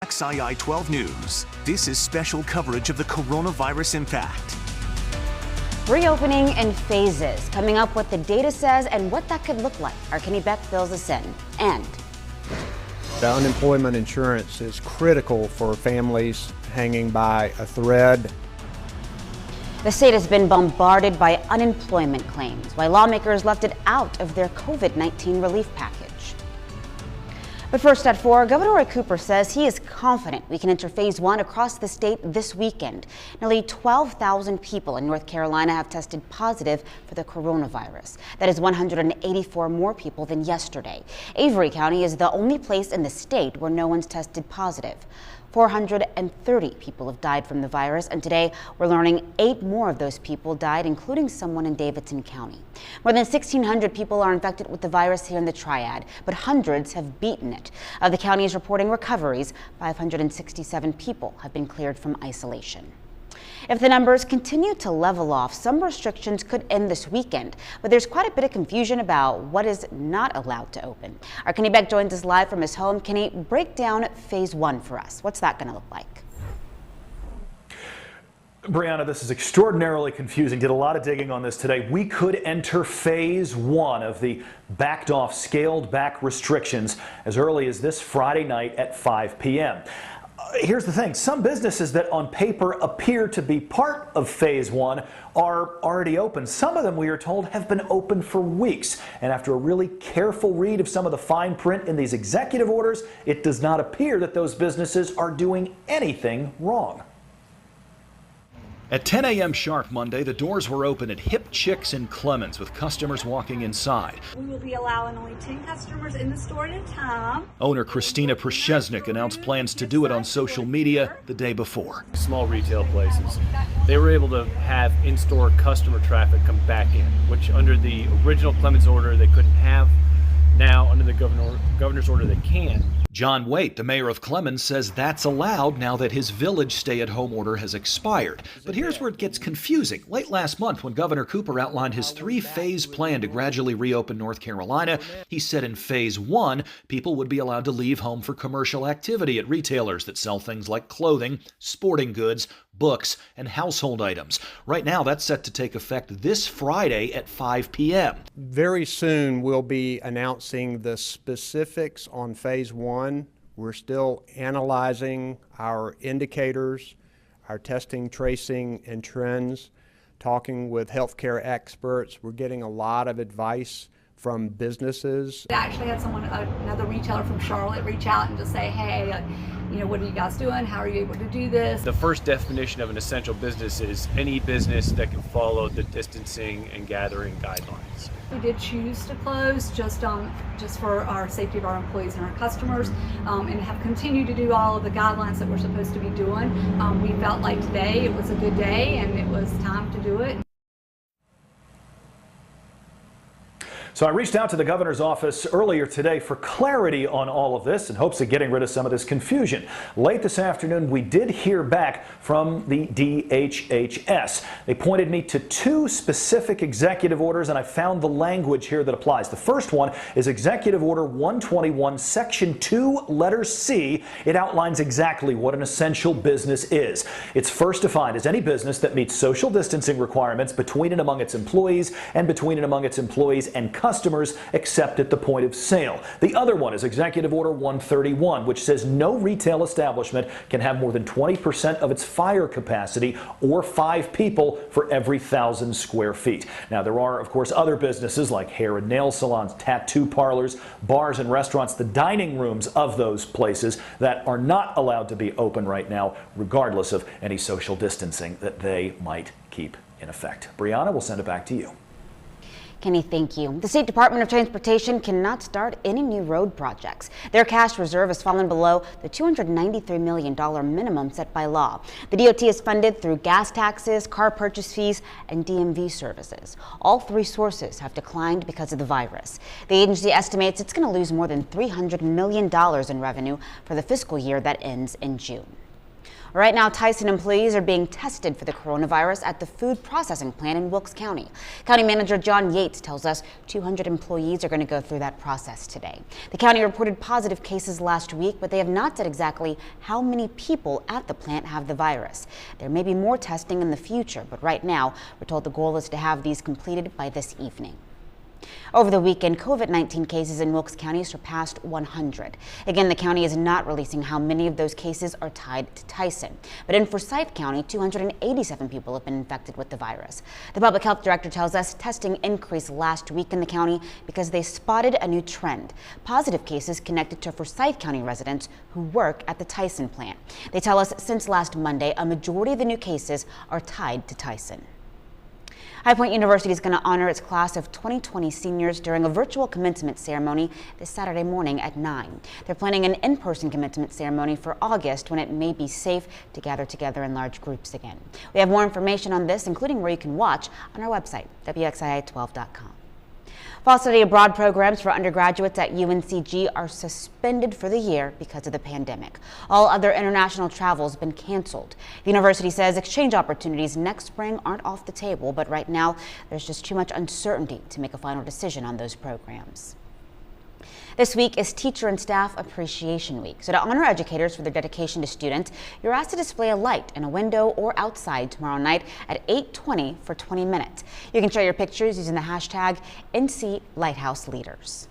Fox II 12 News. This is special coverage of the coronavirus impact. Reopening in phases. Coming up, what the data says and what that could look like. Our Kenny Beck fills us in. And the unemployment insurance is critical for families hanging by a thread. The state has been bombarded by unemployment claims, while lawmakers left it out of their COVID-19 relief package. But first at 4, Governor Roy Cooper says he is confident we can enter phase 1 across the state this weekend. Nearly 12,000 people in North Carolina have tested positive for the coronavirus. That is 184 more people than yesterday. Avery County is the only place in the state where no one's tested positive. 430 people have died from the virus, and today we're learning 8 more of those people died, including someone in Davidson County. More than 1,600 people are infected with the virus here in the Triad, but hundreds have beaten it. The county is reporting recoveries. 567 people have been cleared from isolation. If the numbers continue to level off, some restrictions could end this weekend, but there's quite a bit of confusion about what is not allowed to open. Our Kenny Beck joins us live from his home. Kenny, break down phase 1 for us. What's that going to look like? Brianna, this is extraordinarily confusing. Did a lot of digging on this today. We could enter phase 1 of the backed off, scaled back restrictions as early as this Friday night at 5 p.m. Here's the thing. Some businesses that on paper appear to be part of phase 1 are already open. Some of them, we are told, have been open for weeks. And after a really careful read of some of the fine print in these executive orders, it does not appear that those businesses are doing anything wrong. At 10 a.m. sharp Monday, the doors were open at Hip Chicks in Clemens with customers walking inside. We will be allowing only 10 customers in the store at a time. Owner Christina Przeznik announced plans to do it on social media the day before. Small retail places, they were able to have in-store customer traffic come back in, which under the original Clemens order they couldn't have. Now, under the governor's order, they can. John Waite, the mayor of Clemens, says that's allowed now that his village stay-at-home order has expired. But here's where it gets confusing. Late last month, when Governor Cooper outlined his 3-phase plan to gradually reopen North Carolina, he said in phase 1, people would be allowed to leave home for commercial activity at retailers that sell things like clothing, sporting goods, books, and household items. Right now, that's set to take effect this Friday at 5 p.m. Very soon, we'll be announcing the specifics on phase 1. We're still analyzing our indicators, our testing, tracing, and trends, talking with healthcare experts. We're getting a lot of advice from businesses. I actually had another retailer from Charlotte reach out and just say, hey, what are you guys doing? How are you able to do this? The first definition of an essential business is any business that can follow the distancing and gathering guidelines. We did choose to close just for our safety of our employees and our customers, and have continued to do all of the guidelines that we're supposed to be doing. We felt like today it was a good day and it was time to do it. So I reached out to the governor's office earlier today for clarity on all of this in hopes of getting rid of some of this confusion. Late this afternoon, we did hear back from the DHHS. They pointed me to 2 specific executive orders, and I found the language here that applies. The first one is Executive Order 121, Section 2, letter C. It outlines exactly what an essential business is. It's first defined as any business that meets social distancing requirements between and among its employees and between and among its employees and customers except at the point of sale. The other one is Executive Order 131, which says no retail establishment can have more than 20% of its fire capacity or 5 people for every 1,000 square feet. Now, there are, of course, other businesses like hair and nail salons, tattoo parlors, bars and restaurants, the dining rooms of those places that are not allowed to be open right now, regardless of any social distancing that they might keep in effect. Brianna, we'll send it back to you. Kenny, thank you. The State Department of Transportation cannot start any new road projects. Their cash reserve has fallen below the $293 million minimum set by law. The DOT is funded through gas taxes, car purchase fees, and DMV services. All 3 sources have declined because of the virus. The agency estimates it's going to lose more than $300 million in revenue for the fiscal year that ends in June. Right now, Tyson employees are being tested for the coronavirus at the food processing plant in Wilkes County. County Manager John Yates tells us 200 employees are going to go through that process today. The county reported positive cases last week, but they have not said exactly how many people at the plant have the virus. There may be more testing in the future, but right now, we're told the goal is to have these completed by this evening. Over the weekend, COVID-19 cases in Wilkes County surpassed 100. Again, the county is not releasing how many of those cases are tied to Tyson. But in Forsyth County, 287 people have been infected with the virus. The public health director tells us testing increased last week in the county because they spotted a new trend: positive cases connected to Forsyth County residents who work at the Tyson plant. They tell us since last Monday, a majority of the new cases are tied to Tyson. High Point University is going to honor its class of 2020 seniors during a virtual commencement ceremony this Saturday morning at 9. They're planning an in-person commencement ceremony for August when it may be safe to gather together in large groups again. We have more information on this, including where you can watch, on our website, WXIA12.com. Fall study abroad programs for undergraduates at UNCG are suspended for the year because of the pandemic. All other international travel has been canceled. The university says exchange opportunities next spring aren't off the table, but right now there's just too much uncertainty to make a final decision on those programs. This week is Teacher and Staff Appreciation Week. So to honor educators for their dedication to students, you're asked to display a light in a window or outside tomorrow night at 8:20 for 20 minutes. You can share your pictures using the hashtag NC Lighthouse Leaders.